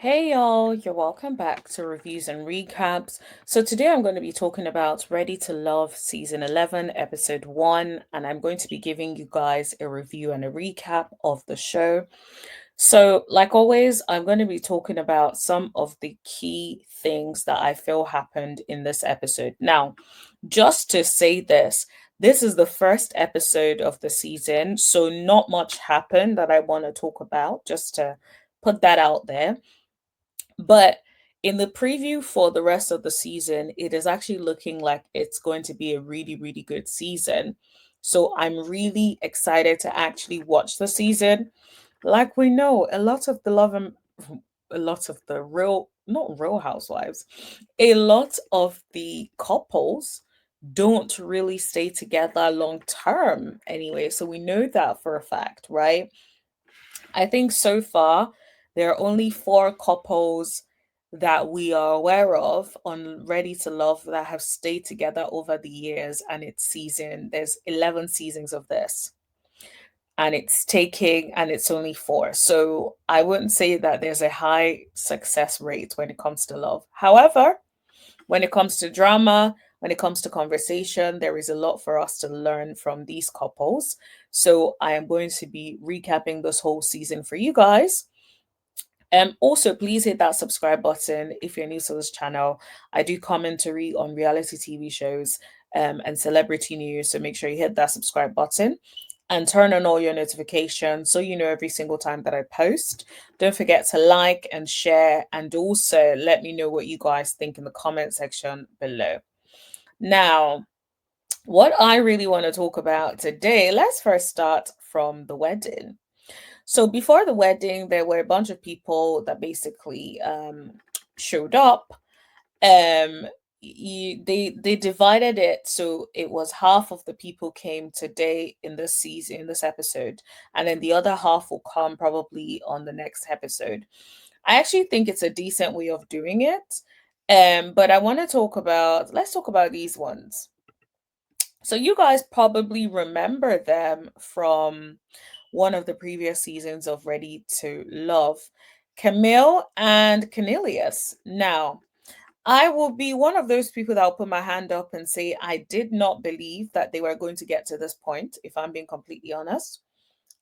Hey y'all, you're welcome back to Reviews and Recaps. So today I'm going to be talking about Ready to Love Season 11, Episode 1, and I'm going to be giving you guys a review and a recap of the show. So, like always, I'm going to be talking about some of the key things that I feel happened in this episode. Now, just to say this is the first episode of the season, so not much happened that I want to talk about, just to put that out there. But in the preview for the rest of the season, it is actually looking like it's going to be a really, really good season. So I'm really excited to actually watch the season. Like we know, a lot of the love and a lot of the real, not real housewives, a lot of the couples don't really stay together long term anyway. So we know that for a fact, right? I think so far there are only four couples that we are aware of on Ready to Love that have stayed together over the years, and there's 11 seasons of this, and it's only four. So I wouldn't say that there's a high success rate when it comes to love. However, when it comes to drama, when it comes to conversation, there is a lot for us to learn from these couples. So I am going to be recapping this whole season for you guys. Also, please hit that subscribe button if you're new to this channel. I do commentary on reality TV shows and celebrity news, so make sure you hit that subscribe button and turn on all your notifications so you know every single time that I post. Don't forget to like and share, and also let me know what you guys think in the comment section below. Now, what I really want to talk about today, let's first start from the wedding. So before the wedding, there were a bunch of people that basically showed up. Um, they divided it so it was half of the people came today in this season, in this episode, and then the other half will come probably on the next episode. I actually think it's a decent way of doing it. But I want to let's talk about these ones. So you guys probably remember them from one of the previous seasons of Ready to Love, Camille and Cornelius. Now, I will be one of those people that will put my hand up and say I did not believe that they were going to get to this point, if I'm being completely honest.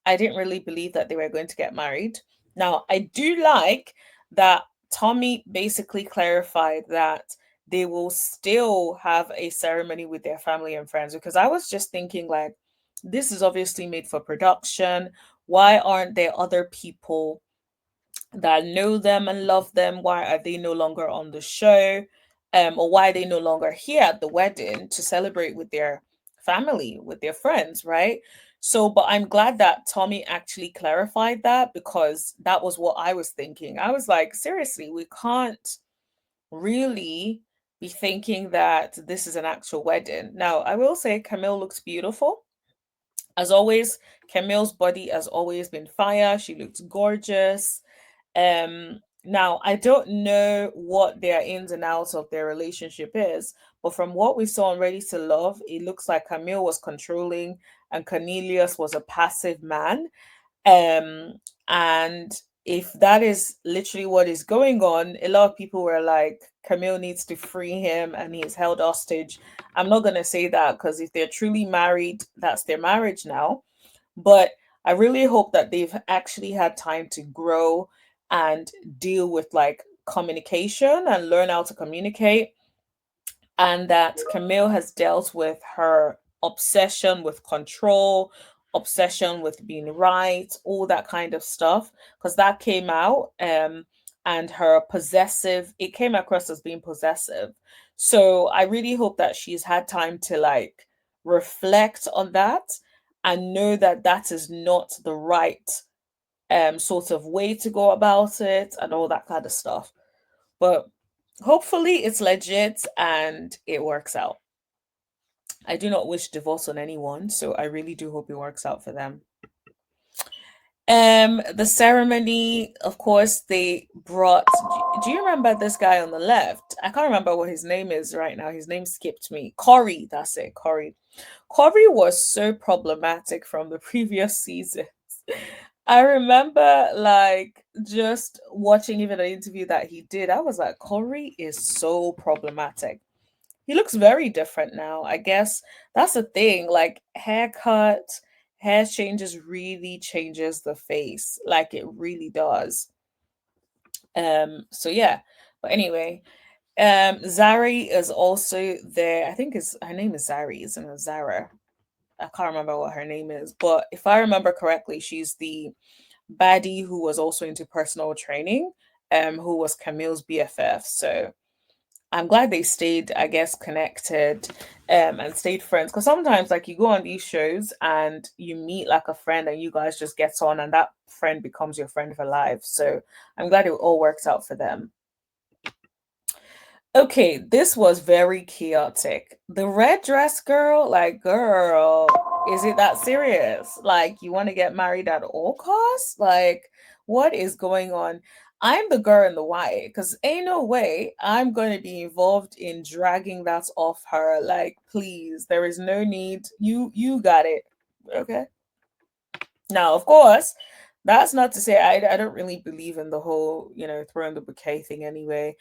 I didn't really believe that they were going to get married. Now, I do like that Tommy basically clarified that they will still have a ceremony with their family and friends, because I was just thinking, like, this is obviously made for production. Why aren't there other people that know them and love them? Why are they no longer on the show? Or why are they no longer here at the wedding to celebrate with their family, with their friends, right? So, but I'm glad that Tommy actually clarified that, because that was what I was thinking. I was like, seriously, we can't really be thinking that this is an actual wedding. Now, I will say Camille looks beautiful. As always, Camille's body has always been fire. She looks gorgeous. Now I don't know what their ins and outs of their relationship is, but from what we saw on Ready to Love, it looks like Camille was controlling and Cornelius was a passive man. Um, and if that is literally what is going on, a lot of people were like, Camille needs to free him and he's held hostage. I'm not gonna say that, because if they're truly married, that's their marriage now. But I really hope that they've actually had time to grow and deal with like communication and learn how to communicate, and that Camille has dealt with her obsession with control, obsession with being right, all that kind of stuff, because that came out. And her possessive, it came across as being possessive. So I really hope that she's had time to like reflect on that and know that that is not the right sort of way to go about it and all that kind of stuff. But hopefully it's legit and it works out. I do not wish divorce on anyone, so I really do hope it works out for them. The ceremony, of course, they brought. Do you remember this guy on the left? I can't remember what his name is right now. His name skipped me. Corey, that's it, Corey. Corey was so problematic from the previous seasons. I remember like just watching even an interview that he did, I was like, Corey is so problematic. He looks very different now. I guess that's the thing. Like haircut, hair changes really changes the face. Like it really does. So yeah. But anyway, Zari is also there. I think is her name is Zari, isn't it? Zara. I can't remember what her name is, but if I remember correctly, she's the baddie who was also into personal training, who was Camille's BFF. So I'm glad they stayed, I guess, connected, and stayed friends. Because sometimes, like, you go on these shows and you meet like a friend, and you guys just get on, and that friend becomes your friend for life. So I'm glad it all works out for them. Okay, this was very chaotic. The red dress girl, like, girl, is it that serious? Like, you want to get married at all costs? Like, what is going on? I'm the girl in the white because ain't no way I'm going to be involved in dragging that off her. Like, please, there is no need. You got it. Okay. Now, of course, that's not to say I don't really believe in the whole, throwing the bouquet thing anyway.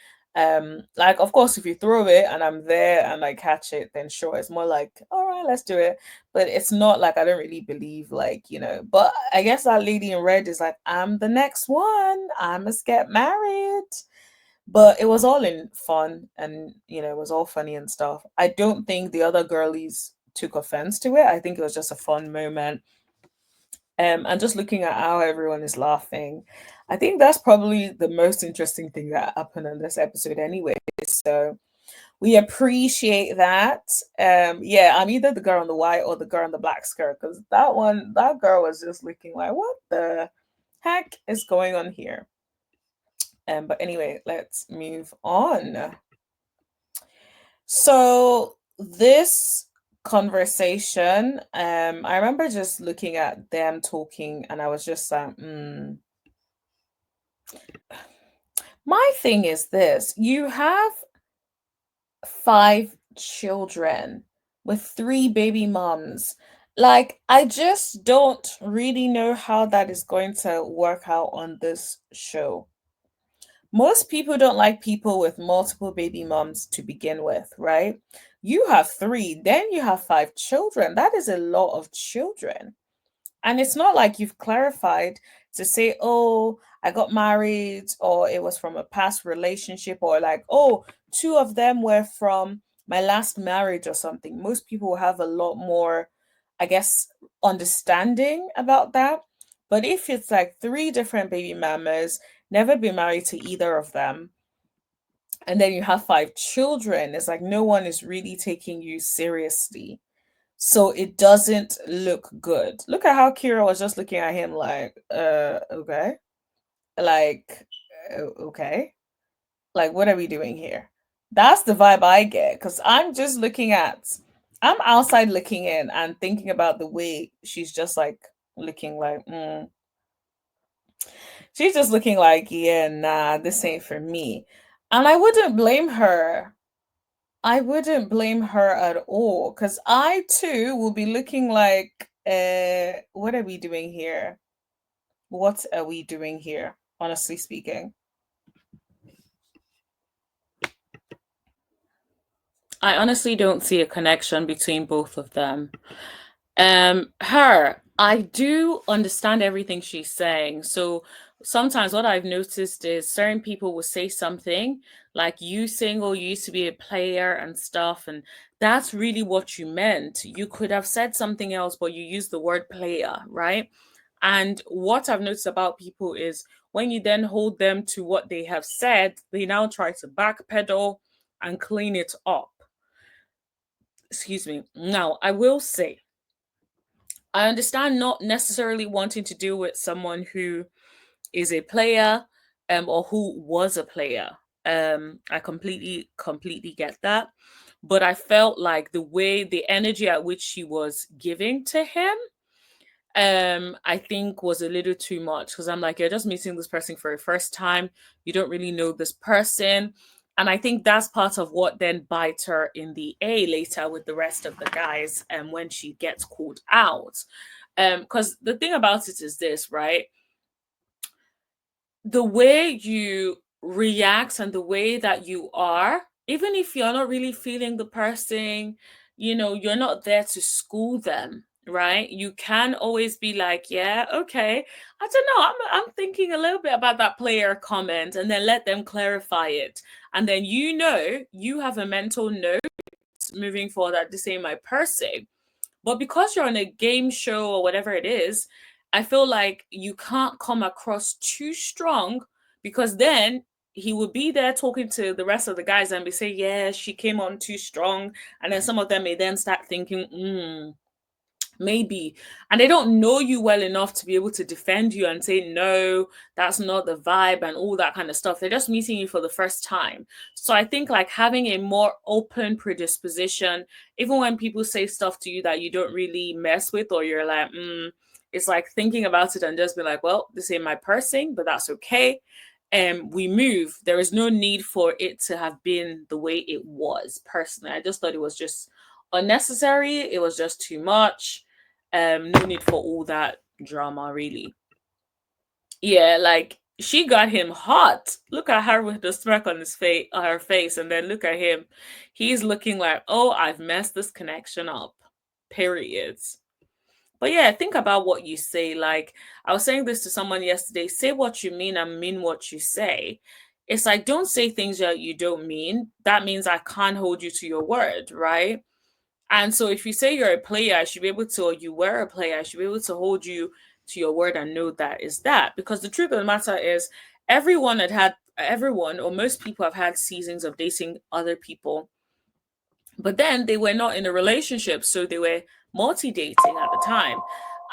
Like of course if you throw it and I'm there and I catch it, then sure, it's more like, all right, let's do it. But it's not like I don't really believe like, but I guess that lady in red is like, I'm the next one. I must get married. But it was all in fun and it was all funny and stuff. I don't think the other girlies took offense to it. I think it was just a fun moment, and just looking at how everyone is laughing, I think that's probably the most interesting thing that happened in this episode, anyway. So we appreciate that. Yeah, I'm either the girl on the white or the girl in the black skirt because that girl was just looking like, what the heck is going on here? But anyway, let's move on. So this conversation, I remember just looking at them talking and I was just like, My thing is this: you have five children with three baby moms. Like, I just don't really know how that is going to work out on this show. Most people don't like people with multiple baby moms to begin with, right? You have three, then you have five children. That is a lot of children. And it's not like you've clarified to say, oh, I got married, or it was from a past relationship, or like, oh, two of them were from my last marriage or something. Most people have a lot more, I guess, understanding about that. But if it's like three different baby mamas, never been married to either of them, and then you have five children, it's like no one is really taking you seriously, so it doesn't look good. Look at how Kira was just looking at him like, okay. Like, okay. Like, what are we doing here? That's the vibe I get because I'm outside looking in and thinking about the way she's just like looking like, she's just looking like, yeah, nah, this ain't for me. And I wouldn't blame her at all because I too will be looking like, what are we doing here? What are we doing here? Honestly speaking, I honestly don't see a connection between both of them. Her, I do understand everything she's saying. So sometimes what I've noticed is certain people will say something like, you single, you used to be a player and stuff, and that's really what you meant. You could have said something else, but you used the word player, right? And what I've noticed about people is when you then hold them to what they have said, they now try to backpedal and clean it up. Excuse me. Now, I will say, I understand not necessarily wanting to deal with someone who is a player, or who was a player. I completely get that. But I felt like the energy at which she was giving to him, I think was a little too much because I'm like, you're just meeting this person for the first time. You don't really know this person. And I think that's part of what then bites her in the A later with the rest of the guys, and when she gets called out. Because the thing about it is this, right? the way you react and the way that you are, even if you're not really feeling the person, you're not there to school them, right? You can always be like, yeah, okay, I don't know, I'm thinking a little bit about that player comment, and then let them clarify it. And then you have a mental note moving forward that this ain't my person. But because you're on a game show or whatever it is, I feel like you can't come across too strong, because then he would be there talking to the rest of the guys and be saying, yeah, she came on too strong. And then some of them may then start thinking, maybe. And they don't know you well enough to be able to defend you and say, no, that's not the vibe and all that kind of stuff. They're just meeting you for the first time. So I think like having a more open predisposition, even when people say stuff to you that you don't really mess with, or you're like, it's like thinking about it and just be like, well, this ain't my person, but that's okay. And we move. There is no need for it to have been the way it was. Personally, I just thought it was just unnecessary. It was just too much. No need for all that drama, really. Yeah, like she got him hot. Look at her with the smirk on her face, and then look at him. He's looking like, oh, I've messed this connection up. Period. But yeah, think about what you say. Like, I was saying this to someone yesterday: say what you mean and mean what you say. It's like, don't say things that you don't mean. That means I can't hold you to your word, right? And so if you say you're a player, I should be able to, or you were a player, I should be able to hold you to your word and know that is that. Because the truth of the matter is, everyone or most people have had seasons of dating other people, but then they were not in a relationship, so they were multi-dating at the time.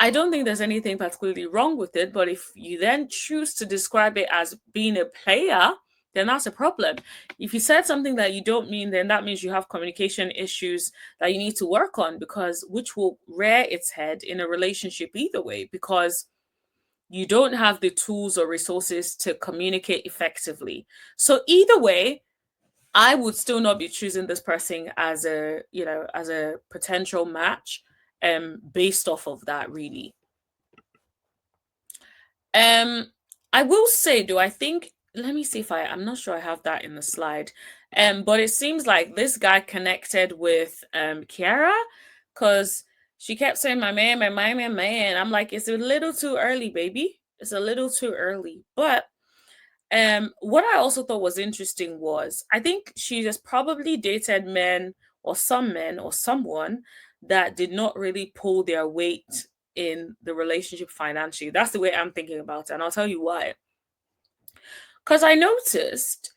I don't think there's anything particularly wrong with it, but if you then choose to describe it as being a player, then that's a problem. If you said something that you don't mean, then that means you have communication issues that you need to work on, because which will rear its head in a relationship either way, because you don't have the tools or resources to communicate effectively. So either way, I would still not be choosing this person as a potential match, based off of that, really. Um, I will say, do I think? Let me see if I'm not sure I have that in the slide. But it seems like this guy connected with Kiara, because she kept saying my man, my man, my man. I'm like, it's a little too early, baby. It's a little too early. But what I also thought was interesting was, I think she just probably dated men, or some men, or someone that did not really pull their weight in the relationship financially. That's the way I'm thinking about it. And I'll tell you why. Because I noticed,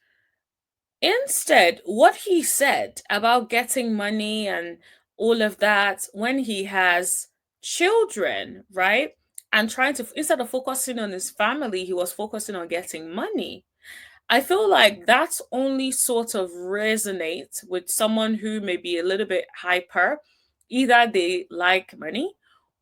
instead, what he said about getting money and all of that when he has children, right? And trying to, instead of focusing on his family, he was focusing on getting money. I feel like that's only sort of resonates with someone who may be a little bit hyper. Either they like money,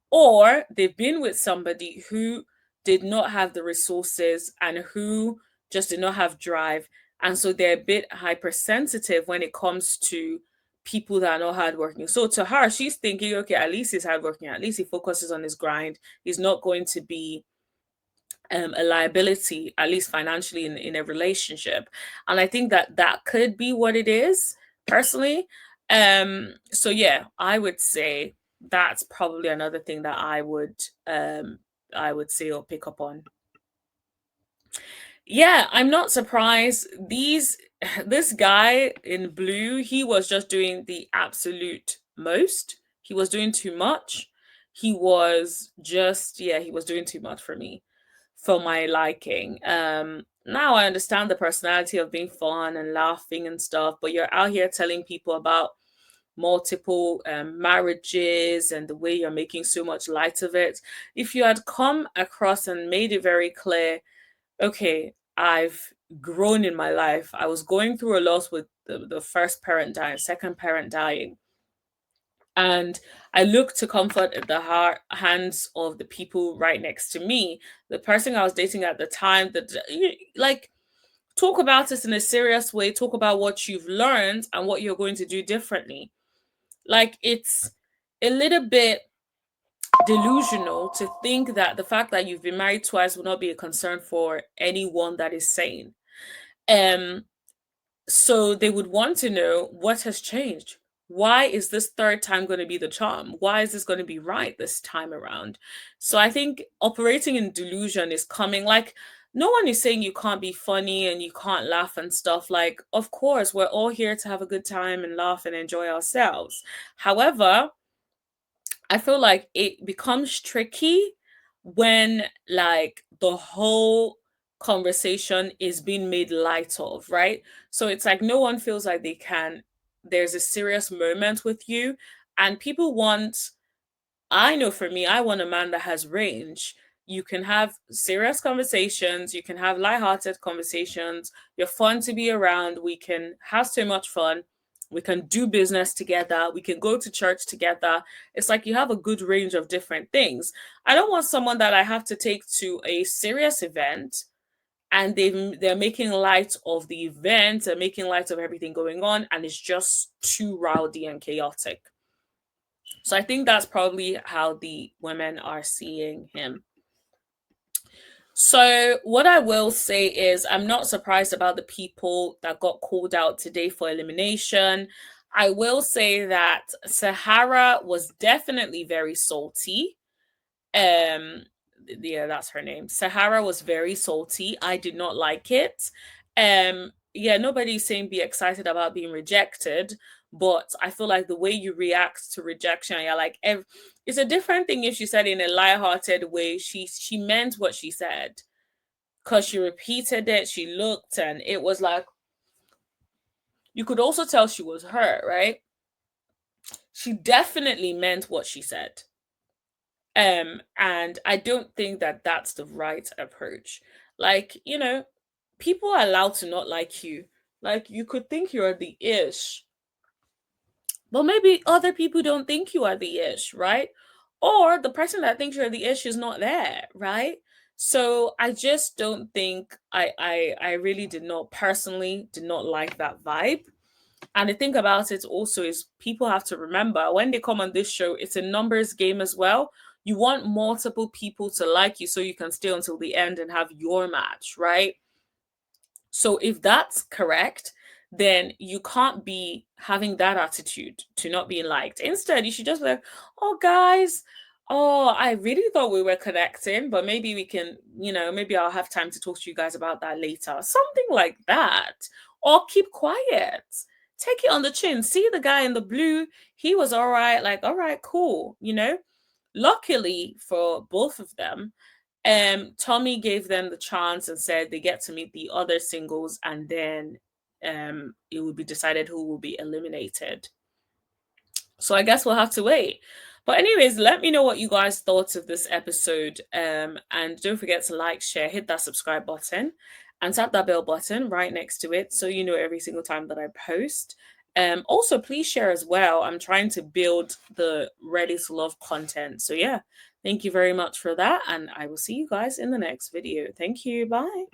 or they've been with somebody who did not have the resources and who just did not have drive. And so they're a bit hypersensitive when it comes to people that are not hardworking. So to her, she's thinking, okay, at least he's hardworking, at least he focuses on his grind. He's not going to be a liability, at least financially, in a relationship. And I think that that could be what it is, personally. So yeah, I would say that's probably another thing that I would say or pick up on. Yeah, I'm not surprised. This guy in blue, he was just doing the absolute most. He was doing too much. He was just, yeah, he was doing too much for me, for my liking. Now I understand the personality of being fun and laughing and stuff, but you're out here telling people about multiple marriages and the way you're making so much light of it. If you had come across and made it very clear, okay, I've grown in my life. I was going through a loss with the first parent dying, second parent dying. And I look to comfort at the hands of the people right next to me. The person I was dating at the time, that, like, talk about it in a serious way, talk about what you've learned and what you're going to do differently. Like, it's a little bit delusional to think that the fact that you've been married twice will not be a concern for anyone that is sane. Um, so they would want to know what has changed. Why is this third time going to be the charm? Why is this going to be right this time around? So I think operating in delusion is coming. Like, no one is saying you can't be funny and you can't laugh and stuff. Like, of course, we're all here to have a good time and laugh and enjoy ourselves. However, I feel like it becomes tricky when like the whole conversation is being made light of, right? So it's like no one feels like they can, there's a serious moment with you, and people want, I know for me, I want a man that has range. You can have serious conversations, you can have lighthearted conversations, you're fun to be around, we can have so much fun, we can do business together, we can go to church together. It's like you have a good range of different things. I don't want someone that I have to take to a serious event and they're making light of the event and making light of everything going on, and it's just too rowdy and chaotic. So I think that's probably how the women are seeing him. So what I will say is I'm not surprised about the people that got called out today for elimination. I will say that Sahara was definitely very salty. Um, yeah, that's her name. Sahara was very salty. I did not like it. Yeah, nobody's saying be excited about being rejected, but I feel like the way you react to rejection, you're like, it's a different thing if she said in a light-hearted way. She meant what she said because she repeated it. She looked, and it was like you could also tell she was hurt, right? She definitely meant what she said. And I don't think that that's the right approach. Like, people are allowed to not like you. Like, you could think you're the ish, but maybe other people don't think you are the ish, right? Or the person that thinks you're the ish is not there, right? So I just don't think I really did not personally did not like that vibe. And the thing about it also is people have to remember when they come on this show, it's a numbers game as well. You want multiple people to like you so you can stay until the end and have your match, right? So if that's correct, then you can't be having that attitude to not being liked. Instead, you should just be like, oh, guys, oh, I really thought we were connecting, but maybe we can, maybe I'll have time to talk to you guys about that later. Something like that. Or keep quiet. Take it on the chin. See the guy in the blue, he was all right. Like, all right, cool. Luckily for both of them, Tommy gave them the chance and said they get to meet the other singles, and then it will be decided who will be eliminated. So I guess we'll have to wait. But anyways, let me know what you guys thought of this episode. And don't forget to like, share, hit that subscribe button, and tap that bell button right next to it so you know every single time that I post. Also, please share as well. I'm trying to build the Ready to Love content. So yeah, thank you very much for that. And I will see you guys in the next video. Thank you. Bye.